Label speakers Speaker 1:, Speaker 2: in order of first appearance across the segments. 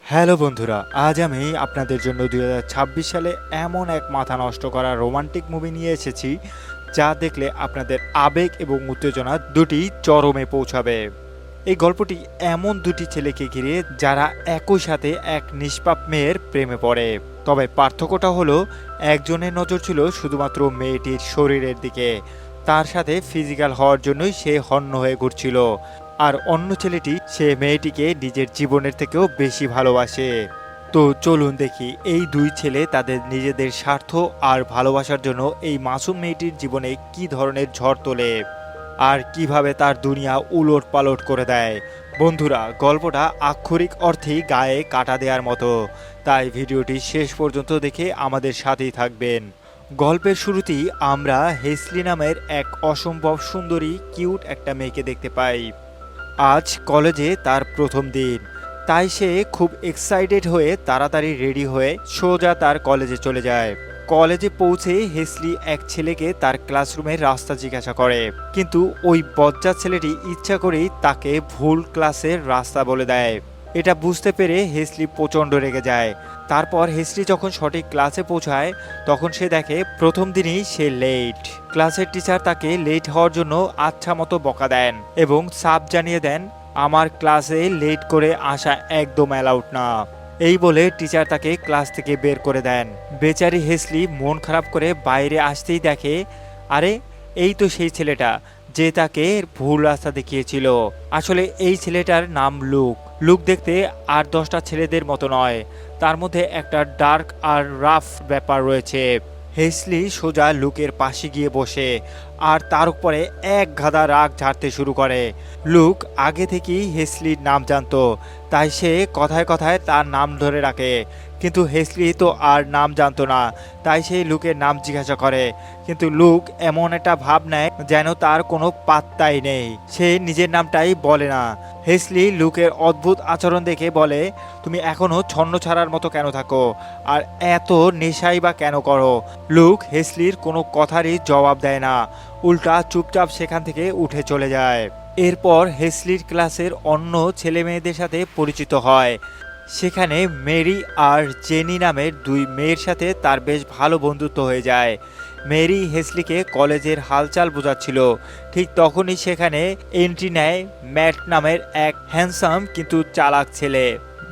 Speaker 1: Hello বন্ধুরা, আজ আমি আপনাদের জন্য 2026 সালে এমন এক মাথা নষ্ট করা রোমান্টিক মুভি নিয়ে এসেছি যা দেখলে আপনাদের আবেগ এবং উত্তেজনা দুটি চরমে পৌঁছাবে। এই গল্পটি এমন দুটি ছেলেকে ঘিরে যারা একই সাথে এক নিষ্পাপ মেয়ের প্রেমে পড়ে। তবে পার্থক্যটা হলো একজনের নজর ছিল শুধুমাত্র মেয়েটির শরীরের দিকে, তার সাথে ফিজিক্যাল হওয়ার জন্যই সে হন্য হয়ে ঘুরছিল, আর অন্য ছেলেটি সে মেয়েটিকে নিজের জীবনের থেকেও বেশি ভালোবাসে। তো চলুন দেখি এই দুই ছেলে তাদের নিজেদের স্বার্থ আর ভালোবাসার জন্য এই মাসুম মেয়েটির জীবনে কি ধরনের ঝড় তোলে আর কিভাবে তার দুনিয়া উলট পালট করে দেয়। বন্ধুরা, গল্পটা আক্ষরিক অর্থেই গায়ে কাটা দেওয়ার মতো, তাই ভিডিওটি শেষ পর্যন্ত দেখে আমাদের সাথেই থাকবেন। গল্পের শুরুতেই আমরা হেসলি নামের এক অসম্ভব সুন্দরী কিউট একটা মেয়েকে দেখতে পাই। আজ কলেজে তার প্রথম দিন, তাই সে খুব এক্সাইটেড হয়ে তাড়াতাড়ি রেডি হয়ে সোজা তার কলেজে চলে যায়। কলেজে পৌঁছে হেসলি এক ছেলেকে তার ক্লাসরুমের রাস্তা জিজ্ঞাসা করে, কিন্তু ওই বজ্জাত ছেলেটি ইচ্ছা করেই তাকে ভুল ক্লাসের রাস্তা বলে দেয়। এটা বুঝতে পেরে হেসলি প্রচণ্ড রেগে যায়। তারপর হেসলি যখন সঠিক ক্লাসে পৌঁছায় তখন সে দেখে প্রথম দিনই সে লেট। ক্লাসের টিচার তাকে লেট হওয়ার জন্য আচ্ছা মতো বকা দেন এবং সাফ জানিয়ে দেন, আমার ক্লাসে লেট করে আসা একদম অ্যালাউড না। এই বলে টিচার তাকে ক্লাস থেকে বের করে দেন। বেচারি হেসলি মন খারাপ করে বাইরে আসতেই দেখে, আরে এই তো সেই ছেলেটা যে তাকে ভুল রাস্তা দেখিয়েছিল। আসলে এই ছেলেটার নাম লুক। লুক দেখতে 8-10টা ছেলেদের মতো নয়, তার মধ্যে একটা ডার্ক আর রাফ ব্যাপার রয়েছে। হেসলি সোজা লুকের পাশে গিয়ে বসে আর তার উপরে এক গাদা রাগ ঝাড়তে শুরু করে। লুক আগে থেকেই হেসলির নাম জানতো, তাই সে কথায় কথায় তার নাম ধরে রাখে, কিন্তু হেসলি তো আর নাম জানতো না, তাই সে লুকের নাম জিজ্ঞাসা করে। কিন্তু লুক এমন একটা ভাব নেয় যেন তার কোনো পাত্তাই নেই, সে নিজের নামটাই বলে না। হেসলি লুকের অদ্ভুত আচরণ দেখে বলে, তুমি এখনো ছন্ন ছাড়ার মতো কেন থাকো আর এত নেশাই বা কেন করো। লুক হেসলির কোনো কথারই জবাব দেয় না, উল্টা চুপচাপ সেখান থেকে উঠে চলে যায়। এরপর হেসলির ক্লাসের অন্য ছেলে মেয়েদের সাথে পরিচিত হয়। সেখানে মেরি আর জেনি নামের দুই মেয়ের সাথে তার বেশ ভালো বন্ধুত্ব হয়ে যায়। মেরি হেসলিকে কলেজের হালচাল বোঝাচ্ছিল, ঠিক তখনই সেখানে এন্ট্রি নেয় ম্যাট নামের এক হ্যান্ডসাম কিন্তু চালাক ছেলে।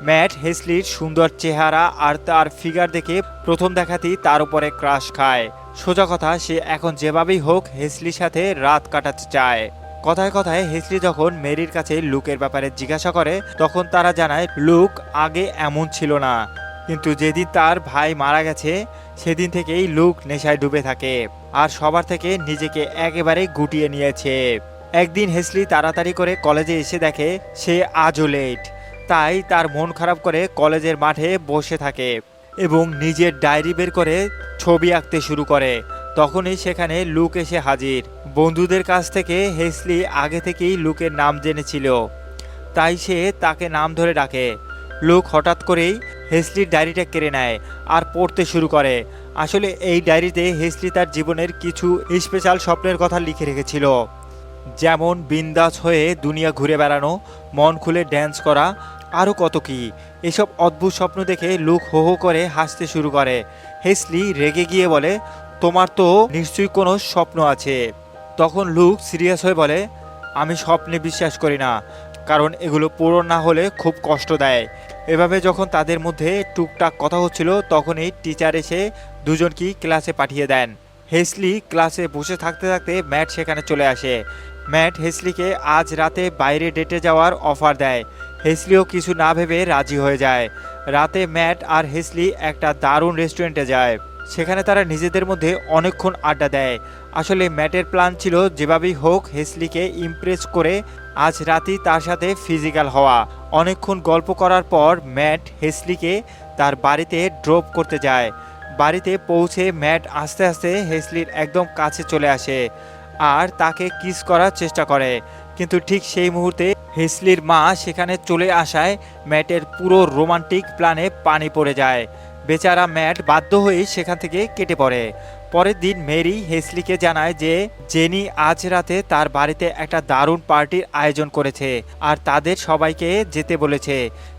Speaker 1: ম্যাট হেসলির সুন্দর চেহারা আর তার ফিগার দেখে প্রথম দেখাতেই তার উপরে ক্রাশ খায়। সোজা কথা, সে এখন যেভাবেই হোক হেসলির সাথে রাত কাটাতে চায়। কথায় কথায় হেসলি যখন মেরির কাছে লুকের ব্যাপারে জিজ্ঞাসা করে তখন তারা জানায় লুক আগে এমন ছিল না, কিন্তু যেদিন তার ভাই মারা গেছে সেদিন থেকেই লুক নেশায় ডুবে থাকে আর সবার থেকে নিজেকে একেবারে গুটিয়ে নিয়েছে। একদিন হেসলি তাড়াতাড়ি করে কলেজে এসে দেখে সে আজও লেট, তাই তার মন খারাপ করে কলেজের মাঠে বসে থাকে এবং নিজের ডায়েরি বের করে ছবি আঁকতে শুরু করে। তখনই সেখানে লুক এসে হাজির। বন্ধুদের কাছ থেকে হেসলি আগে থেকেই লুকের নাম জেনেছিল, তাই সে তাকে নাম ধরে ডাকে। লুক হঠাৎ করেই হেসলির ডায়েরিটা কেড়ে নেয় আর পড়তে শুরু করে। আসলে এই ডায়েরিতে হেসলি তার জীবনের কিছু স্পেশাল স্বপ্নের কথা লিখে রেখেছিল, যেমন বিন্দাস হয়ে দুনিয়া ঘুরে বেড়ানো, মন খুলে ড্যান্স করা, আরও কত কি। এসব অদ্ভুত স্বপ্ন দেখে লুক হো হো করে হাসতে শুরু করে। হেসলি রেগে গিয়ে বলে, তোমার তো নিশ্চয়ই কোনো স্বপ্ন আছে। তখন লুক সিরিয়াস হয়ে বলে, আমি স্বপ্নে বিশ্বাস করি না, কারণ এগুলো পূরণ না হলে খুব কষ্ট দেয়। এভাবে যখন তাদের মধ্যে টুকটাক কথা হচ্ছিল তখনই টিচার এসে দুজনকেই ক্লাসে পাঠিয়ে দেন। হেসলি ক্লাসে বসে থাকতে থাকতে ম্যাট সেখানে চলে আসে। ম্যাট হেসলিকে আজ রাতে বাইরে ডেটে যাওয়ার অফার দেয়। হেসলিও কিছু না ভেবে রাজি হয়ে যায়। রাতে ম্যাট আর হেসলি একটা দারুণ রেস্টুরেন্টে যায়। সেখানে তারা নিজেদের মধ্যে অনেকক্ষণ আড্ডা দেয়। আসলে ম্যাটের প্ল্যান ছিল যেভাবেই হোক হেসলিকে ইমপ্রেস করে আজ রাতেই তার সাথে ফিজিক্যাল হওয়া। অনেকক্ষণ গল্প করার পর ম্যাট হেসলিকে তার বাড়িতে ড্রপ করতে যায়। বাড়িতে পৌঁছে ম্যাট আস্তে আস্তে হেসলির একদম কাছে চলে আসে আর তাকে কিস করার চেষ্টা করে, কিন্তু ঠিক সেই মুহূর্তে হেসলির মা সেখানে চলে আসায় ম্যাটের পুরো রোমান্টিক প্ল্যানে পানি পড়ে যায়। বেচারা ম্যাট বাধ্য হয়ে সেখান থেকে কেটে পড়ে। পরের দিন মেরি হেসলিকে জানায় যে জেনি আজ রাতে তার বাড়িতে একটা দারুণ পার্টির আয়োজন করেছে আর তাদের সবাইকে যেতে বলেছে।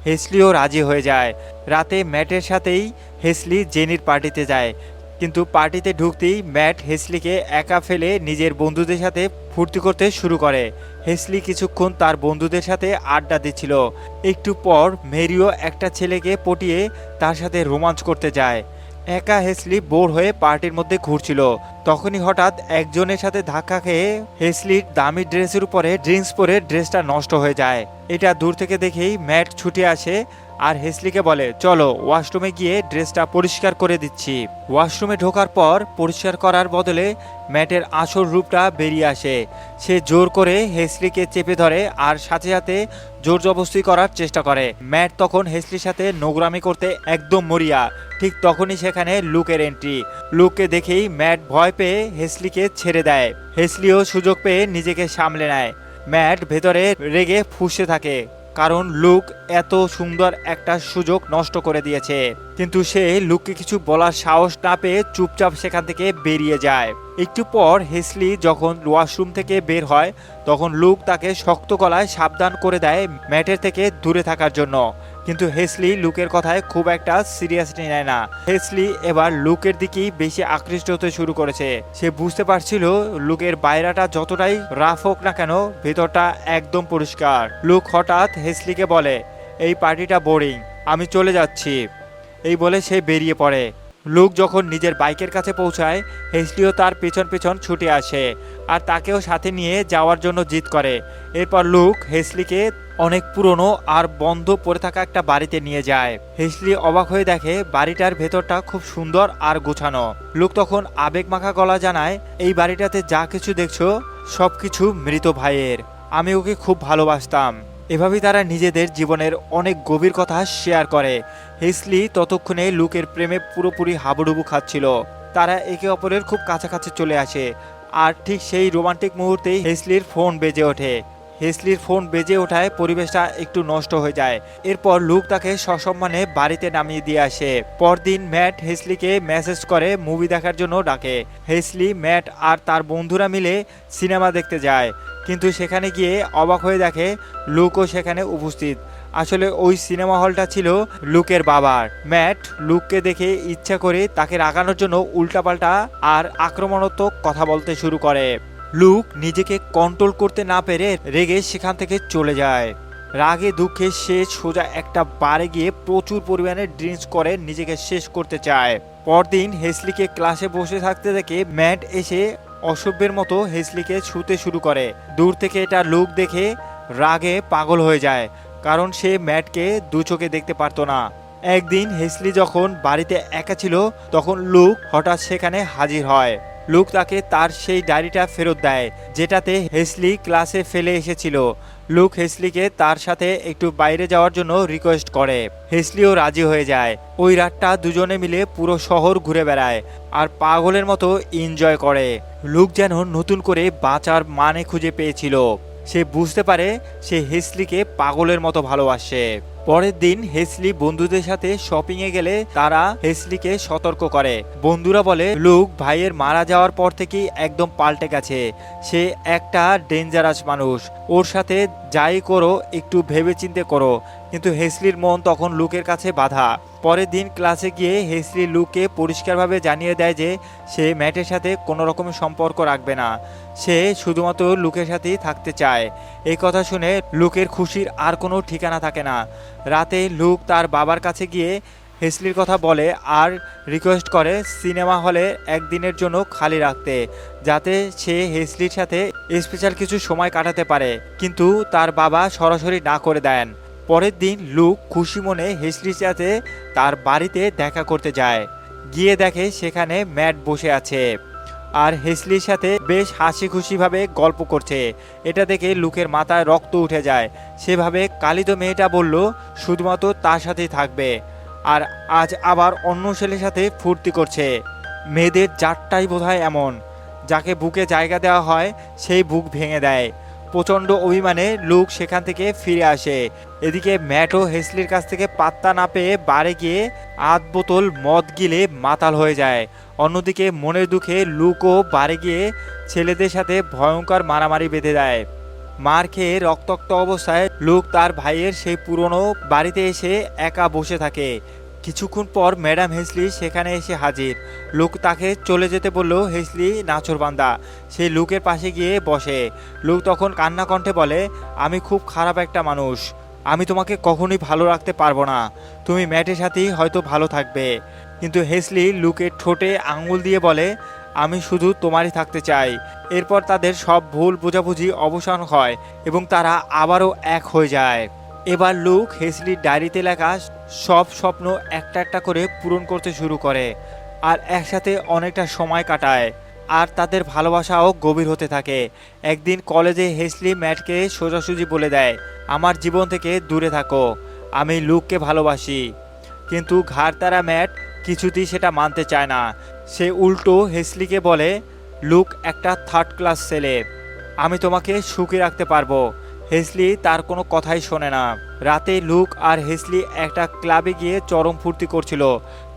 Speaker 1: হেসলিও রাজি হয়ে যায়। রাতে ম্যাটের সাথেই হেসলি জেনির পার্টিতে যায়, কিন্তু পার্টিতে ঢুকতেই ম্যাট হেসলিকে একা ফেলে নিজের বন্ধুদের সাথে ফুর্তি করতে শুরু করে। হেসলি কিছুক্ষণ তার বন্ধুদের সাথে আড্ডা দিচ্ছিল। একটু পর মেরিও একটা ছেলেকে পটিয়ে তার সাথে রোমাঞ্চ করতে যায়। একা হেসলি বোর হয়ে পার্টির মধ্যে ঘুরছিল, তখনই হঠাৎ একজনের সাথে ধাক্কা খেয়ে হেসলির দামি ড্রেসের উপরে ড্রিঙ্কস পরে ড্রেসটা নষ্ট হয়ে যায়। এটা দূর থেকে দেখেই ম্যাট ছুটে আসে আর হেসলিকে বলে, চলো ওয়াশরুমে গিয়ে ড্রেসটা পরিষ্কার করে দিচ্ছি। ওয়াশরুমে ঢোকার পর পরিষ্কার করার বদলে ম্যাটের আসল রূপটা বেরিয়ে আসে। সে জোর করে হেসলিকে চেপে ধরে আর সাথে সাথে জোর জবরদস্তি করার চেষ্টা করে। ম্যাট তখন হেসলির সাথে নোংরামি করতে একদম মরিয়া। ঠিক তখনই সেখানে লুকের এন্ট্রি। লুককে দেখেই ম্যাট ভয় পেয়ে হেসলিকে ছেড়ে দেয়। হেসলিও সুযোগ পেয়ে নিজেকে সামলে নেয়। ম্যাট ভেতরে রেগে ফুঁসতে থাকে, কারণ লুক এত সুন্দর একটা সুযোগ নষ্ট করে দিয়েছে। কিন্তু সে লুককে কিছু বলার সাহস না পেয়ে চুপচাপ সেখান থেকে বেরিয়ে যায়। একটু পর হেসলি যখন ওয়াশরুম থেকে বের হয়, তখন লুক তাকে শক্ত গলায় সাবধান করে দেয় ম্যাটের থেকে দূরে থাকার জন্য। কিন্তু হেসলি লুকের কথায় খুব একটা সিরিয়াসলি নেয় না। হেসলি এবার লুকের দিকেই বেশি আকৃষ্ট হতে শুরু করেছে। সে বুঝতে পারছিল লুকের বাইরেটা যতটাই রাফ হোক না কেন, ভেতরটা একদম পরিষ্কার। লুক হঠাৎ হেসলিকে বলে, এই পার্টিটা বোরিং, আমি চলে যাচ্ছি। এই বলে সে বেরিয়ে পড়ে। লুক যখন নিজের বাইকের কাছে পৌঁছায়, হেসলিও তার পেছন পেছন ছুটে আসে আর তাকেও সাথে নিয়ে যাওয়ার জন্য জিদ করে। এরপর লুক হেসলিকে অনেক পুরনো আর বন্ধ পড়ে থাকা একটা বাড়িতে নিয়ে যায়। হেসলি অবাক হয়ে দেখে বাড়িটার ভেতরটা খুব সুন্দর আর গোছানো। লুক তখন আবেগ মাখা গলা জানায়, এই বাড়িটাতে যা কিছু দেখছো সবকিছু মৃত ভাইয়ের, আমি ওকে খুব ভালোবাসতাম। এভাবেই তারা নিজেদের জীবনের অনেক গভীর কথা শেয়ার করে। হেসলি ততক্ষণে লুকের প্রেমে পুরোপুরি হাবুডুবু খাচ্ছিল। তারা একে অপরের খুব কাছাকাছি চলে আসে আর ঠিক সেই রোমান্টিক মুহূর্তেই হেসলির ফোন বেজে ওঠে। হেসলির ফোন বেজে ওঠায় পরিবেশটা একটু নষ্ট হয়ে যায়। এরপর লুক তাকে সসম্মানে বাড়িতে নামিয়ে দিয়ে আসে। পরদিন ম্যাট হেসলিকে মেসেজ করে মুভি দেখার জন্য ডাকে। হেসলি, ম্যাট আর তার বন্ধুরা মিলে সিনেমা দেখতে যায়, কিন্তু সেখানে গিয়ে অবাক হয়ে দেখে লুকও সেখানে উপস্থিত। আসলে ওই সিনেমা হলটা ছিল লুকের বাবার। ম্যাট লুককে দেখে ইচ্ছা করে তাকে রাগানোর জন্য উল্টাপাল্টা আর আক্রমণাত্মক কথা বলতে শুরু করে। লুক নিজেকে কন্ট্রোল করতে না পেরে রেগে সেখান থেকে চলে যায়। রাগে দুঃখে সে সোজা একটা বারে গিয়ে প্রচুর পরিমাণে ড্রিঙ্কস করে নিজেকে শেষ করতে চায়। পরদিন হেসলিকে ক্লাসে বসে থাকতে দেখে ম্যাট এসে অসভ্যের মতো হেসলিকে ছুঁতে শুরু করে। দূর থেকে এটা লুক দেখে রাগে পাগল হয়ে যায়, কারণ সে ম্যাটকে দু চোখে দেখতে পারতো না। একদিন হেসলি যখন বাড়িতে একা ছিল, তখন লুক হঠাৎ সেখানে হাজির হয়। লুক তাকে তার সেই ডায়েরিটা ফেরত দেয়, যেটাতে হেসলি ক্লাসে ফেলে এসেছিল। লুক হেসলিকে তার সাথে একটু বাইরে যাওয়ার জন্য রিকোয়েস্ট করে। হেসলিও রাজি হয়ে যায়। ওই রাতটা দুজনে মিলে পুরো শহর ঘুরে বেড়ায় আর পাগলের মতো এনজয় করে। লুক যেন নতুন করে বাঁচার মানে খুঁজে পেয়েছিল। সে বুঝতে পারে সে হেসলিকে পাগলের মতো ভালোবাসে। পরের দিন হেসলি বন্ধুদের সাথে শপিং এ গেলে তারা হেসলিকে সতর্ক করে। বন্ধুরা বলে, লুক ভাইয়ের মারা যাওয়ার পর থেকেই একদম পাল্টে গেছে। সে একটা ডেঞ্জারাস মানুষ, ওর সাথে যাই করো একটু ভেবেচিন্তে করো। কিন্তু হেসলির মন তখন লুকের কাছে বাধা। পরের দিন ক্লাসে গিয়ে হেসলি লুককে পরিষ্কারভাবে জানিয়ে দেয় যে সে ম্যাটের সাথে কোনো রকমের সম্পর্ক রাখবে না, সে শুধুমাত্র লুকের সাথেই থাকতে চায়। এই কথা শুনে লুকের খুশির আর কোনো ঠিকানা থাকে না। রাতে লুক তার বাবার কাছে গিয়ে হেসলির কথা বলে আর রিকোয়েস্ট করে সিনেমা হলে একদিনের জন্য খালি রাখতে, যাতে সে হেসলির সাথে স্পেশাল কিছু সময় কাটাতে পারে। কিন্তু তার বাবা সরাসরি না করে দেন। পরের দিন লুক খুশি মনে হেসলির সাথে তার বাড়িতে দেখা করতে যায়। গিয়ে দেখে সেখানে ম্যাট বসে আছে আর হেসলির সাথে বেশ হাসি খুশিভাবে গল্প করছে। এটা দেখে লুকের মাথায় রক্ত উঠে যায়। সেভাবে কালিদ মেয়েটা বলল শুধুমাত্র তার সাথেই থাকবে, আর আজ আবার অন্য ছেলের সাথে ফুর্তি করছে। মেয়েদের জাতটাই বোধহয় এমন, যাকে বুকে জায়গা দেওয়া হয় সেই বুক ভেঙে দেয়। প্রচণ্ড অভিমানে লুক সেখান থেকে ফিরে আসে। এদিকে ম্যাটও হেসলির কাছ থেকে পাত্তা না পেয়ে বারে গিয়ে আধ বোতল মদ গিলে মাতাল হয়ে যায়। অন্যদিকে মনের দুঃখে লুকও বাড়ি গিয়ে ছেলেদের সাথে ভয়ঙ্কর মারামারি বেঁধে দেয়। মার খেয়ে রক্তাক্ত অবস্থায় লুক তার ভাইয়ের সেই পুরনো বাড়িতে এসে একা বসে থাকে। কিছুক্ষণ পর ম্যাডাম হেসলি সেখানে এসে হাজির। লুক তাকে চলে যেতে বলল হেসলি নাছোড়বান্দা। সে লুকের পাশে গিয়ে বসে। লুক তখন কান্না কণ্ঠে বলে, আমি খুব খারাপ একটা মানুষ, আমি তোমাকে কখনোই ভালো রাখতে পারবো না। তুমি ম্যাটের সাথেই হয়তো ভালো থাকবে। কিন্তু হেসলি লুকের ঠোঁটে আঙুল দিয়ে বলে, আমি শুধু তোমারই থাকতে চাই। এরপর তাদের সব ভুল বোঝাবুঝি অবসান হয় এবং তারা আবারও এক হয়ে যায়। এবার লুক হেসলির ডায়েরিতে লেখা সব স্বপ্ন একটা একটা করে পূরণ করতে শুরু করে আর একসাথে অনেকটা সময় কাটায়। আর তাদের ভালোবাসাও গভীর হতে থাকে। একদিন কলেজে হেসলি ম্যাটকে সোজাসুজি বলে দেয়, আমার জীবন থেকে দূরে থাকো, আমি লুককে ভালোবাসি। কিন্তু ঘাড়তারা ম্যাট কিছুতেই সেটা মানতে চায় না। সে উল্টো হেসলিকে বলে, লুক একটা থার্ড ক্লাস ছেলে, আমি তোমাকে সুখী রাখতে পারবো। হেসলি তার কোনো কথাই শোনে না। রাতে লুক আর হেসলি একটা ক্লাবে গিয়ে চরম ফুর্তি করছিল।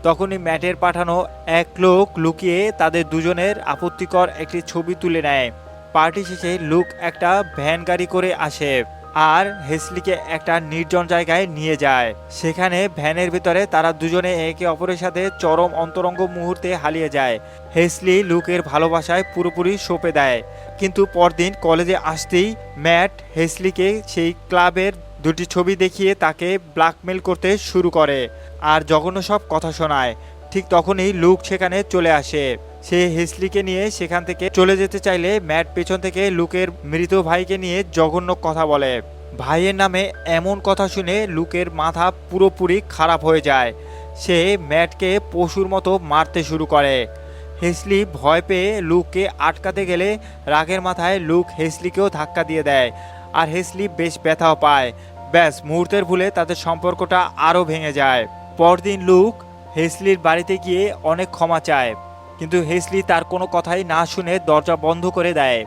Speaker 1: তখনই ম্যাটের পাঠানো এক লোক লুকিয়ে তাদের দুজনের আপত্তিকর একটি ছবি তুলে নেয়। পার্টি শেষে লুক একটা ভ্যান গাড়ি করে আসে আর হেসলিকে একটা নির্জন জায়গায় নিয়ে যায়। সেখানে ভ্যানের ভিতরে তারা দুজনে একে অপরের সাথে চরম অন্তরঙ্গ মুহূর্তে হারিয়ে যায়। হেসলি লুকের ভালোবাসায় পুরোপুরি সঁপে দেয়। কিন্তু পরদিন কলেজে আসতেই ম্যাট হেসলিকে সেই ক্লাবের দুটি ছবি দেখিয়ে তাকে ব্ল্যাকমেল করতে শুরু করে আর জঘন্য সব কথা শোনায়। ঠিক তখনই লুক সেখানে চলে আসে। সে হেসলিকে নিয়ে সেখান থেকে চলে যেতে চাইলে ম্যাট পেছন থেকে লুকের মৃত ভাইকে নিয়ে জঘন্য কথা বলে। ভাইয়ের নামে এমন কথা শুনে লুকের মাথা পুরোপুরি খারাপ হয়ে যায়। সে ম্যাটকে পশুর মতো মারতে শুরু করে। হেসলি ভয় পেয়ে লুককে আটকাতে গেলে রাগের মাথায় লুক হেসলিকেও ধাক্কা দিয়ে দেয় আর হেসলি বেশ ব্যথাও পায়। ব্যাস, মুহূর্তের ভুলে তাদের সম্পর্কটা আরও ভেঙে যায়। পরদিন লুক হেসলির বাড়িতে গিয়ে অনেক ক্ষমা চায়, কিন্তু হেসলি তার কোনো কথাই না শুনে দরজা বন্ধ করে দেয়।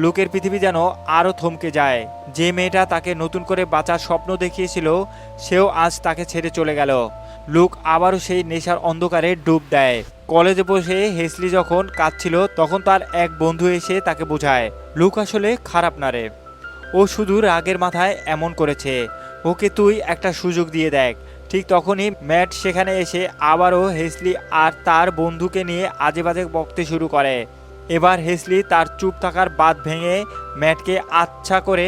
Speaker 1: লুকের পৃথিবী যেন আরও থমকে যায়। যে মেয়েটা তাকে নতুন করে বাঁচার স্বপ্ন দেখিয়েছিল সেও আজ তাকে ছেড়ে চলে গেল। লুক আবারও সেই নেশার অন্ধকারে ডুব দেয়। কলেজে বসে হেসলি যখন কাঁদছিল তখন তার এক বন্ধু এসে তাকে বোঝায়, লুক আসলে খারাপ না রে, ও শুধু রাগের মাথায় এমন করেছে, ওকে তুই একটা সুযোগ দিয়ে দেখ। ঠিক তখনই ম্যাট সেখানে এসে আবারও হেসলি আর তার বন্ধুকে নিয়ে আজে বাজে বকতে শুরু করে। এবার হেসলি তার চুপ থাকার বাঁধ ভেঙে ম্যাটকে আচ্ছা করে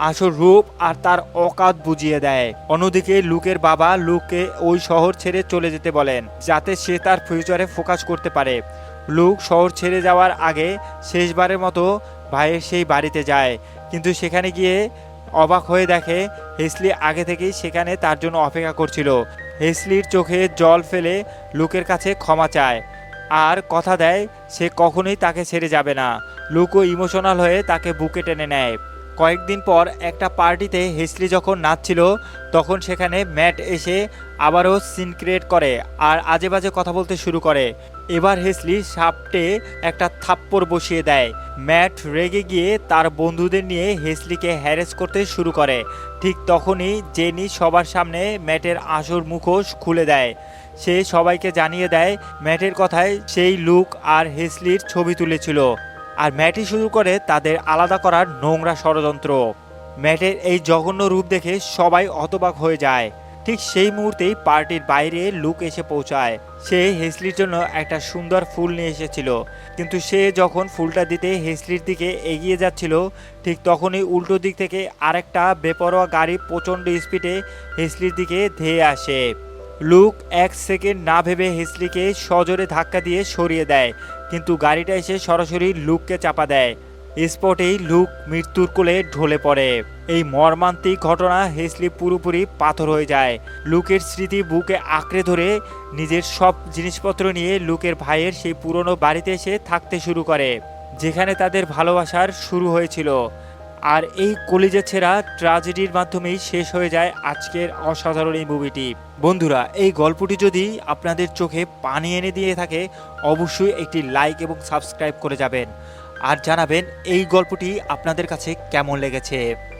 Speaker 1: আসল রূপ আর তার অকাত বুঝিয়ে দেয়। অন্যদিকে লুকের বাবা লুককে ওই শহর ছেড়ে চলে যেতে বলেন যাতে সে তার ফিউচারে ফোকাস করতে পারে। লুক শহর ছেড়ে যাওয়ার আগে শেষবারের মতো ভাইয়ের সেই বাড়িতে যায়, কিন্তু সেখানে গিয়ে অবাক হয়ে দেখে হেসলি আগে থেকেই সেখানে তার জন্য অপেক্ষা করছিল। হেসলির চোখে জল ফেলে লুকের কাছে ক্ষমা চায় আর কথা দেয় সে কখনোই তাকে ছেড়ে যাবে না। লুকও ইমোশনাল হয়ে তাকে বুকে টেনে নেয়। কয়েকদিন পর একটা পার্টিতে হেসলি যখন নাচছিল তখন সেখানে ম্যাট এসে আবারও সিন ক্রিয়েট করে আর আজে বাজে কথা বলতে শুরু করে। এবার হেসলি সাপটে একটা থাপ্পড় বসিয়ে দেয়। ম্যাট রেগে গিয়ে তার বন্ধুদের নিয়ে হেসলিকে হ্যারেস করতে শুরু করে। ঠিক তখনই জেনি সবার সামনে ম্যাটের আসল মুখোশ খুলে দেয়। সে সবাইকে জানিয়ে দেয় ম্যাটের কথায় সেই লুক আর হেসলির ছবি তুলেছিল আর ম্যাটই শুরু করে তাদের আলাদা করার নোংরা ষড়যন্ত্র। ম্যাটের এই জঘন্য রূপ দেখে সবাই হতবাক হয়ে যায়। ঠিক সেই মুহূর্তেই পার্টির বাইরে লুক এসে পৌঁছায়। সে হেসলির জন্য একটা সুন্দর ফুল নিয়ে এসেছিল, কিন্তু সে যখন ফুলটা দিতে হেসলির দিকে এগিয়ে যাচ্ছিল ঠিক তখনই উল্টো দিক থেকে আরেকটা বেপরোয়া গাড়ি প্রচণ্ড স্পিডে হেসলির দিকে ধেয়ে আসে। লুক এক সেকেন্ড না ভেবে হেসলিকে সজোরে ধাক্কা দিয়ে সরিয়ে দেয়, কিন্তু গাড়িটা এসে সরাসরি লুককে চাপা দেয়। স্পটেই লুক মৃত্যুর কোলে ঢলে পড়ে। এই মর্মান্তিক ঘটনা হেসলি পুরোপুরি পাথর হয়ে যায়। লুকের স্মৃতি বুকে আঁকড়ে ধরে নিজের সব জিনিসপত্র নিয়ে লুকের ভাইয়ের সেই পুরনো বাড়িতে এসে থাকতে শুরু করে যেখানে তাদের ভালোবাসার শুরু হয়েছিল। আর এই কলিজা ছেঁড়া ট্র্যাজেডির মাধ্যমেই শেষ হয়ে যায় আজকের অসাধারণ এই মুভিটি। বন্ধুরা, এই গল্পটি যদি আপনাদের চোখে পানি এনে দিয়ে থাকে অবশ্যই একটি লাইক এবং সাবস্ক্রাইব করে যাবেন আর জানাবেন এই গল্পটি আপনাদের কাছে কেমন লেগেছে।